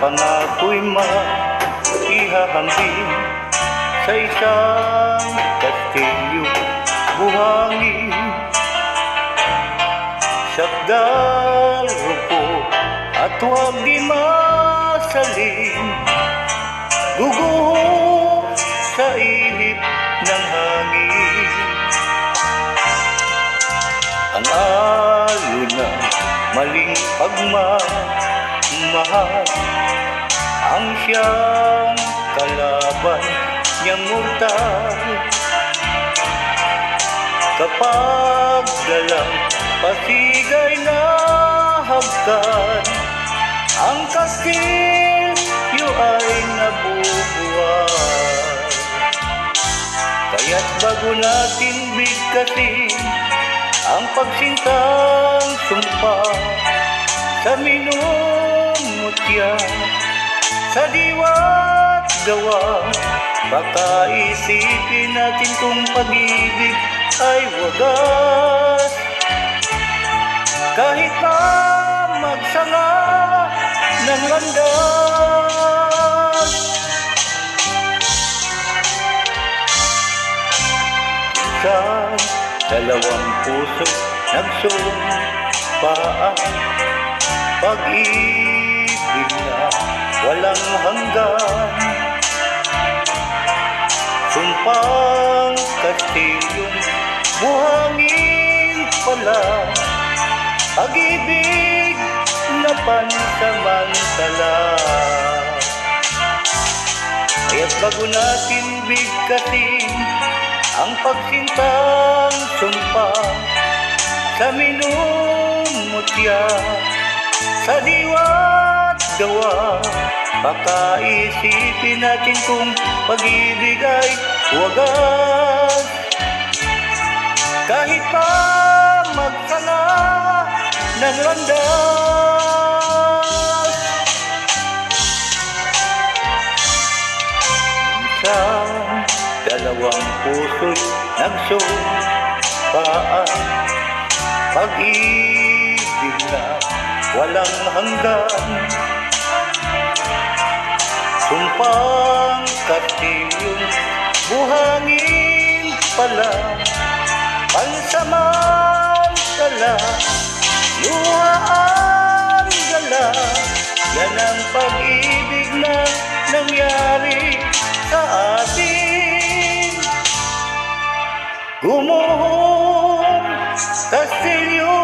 Pangako'y maihahambing sa isang kastilyo buhangin. Sakdal, rupo at huwag di masaling guguho sa ihip ng hangin. Ang alon ng maling pagmamahal ang siyang kalaban niyang mortal. Kapag dalang pasigay na hagkan, ang kastilyo ay nabubuhay. Kaya't bago natin bigkasin ang pagsintang sumpa sa minumutya, sa diwa't gawa, baka isipin natin kung pag-ibig ay wagas. Kahit na magsanga ng landas, sa dalawang puso nagsumpaan, pag-ibig na walang hanggan. Sumpang kastilyong buhangin pala, pag-ibig na pansamantala. Kaya't bago natin bigkasin ang pagsintang sumpa sa minumutya, sa diwa't gawa, baka isipin natin kung pag-ibig ay wagas. Kahit pa magsala ng landas, minsan dalawang puso'y nagsumpaan, pag-ibig na walang hanggan. Sumpang kastilyong buhangin pala, pansamantala, luhaan gala. Yan ang pag-ibig na nangyari sa atin. Gumuhong kastilyo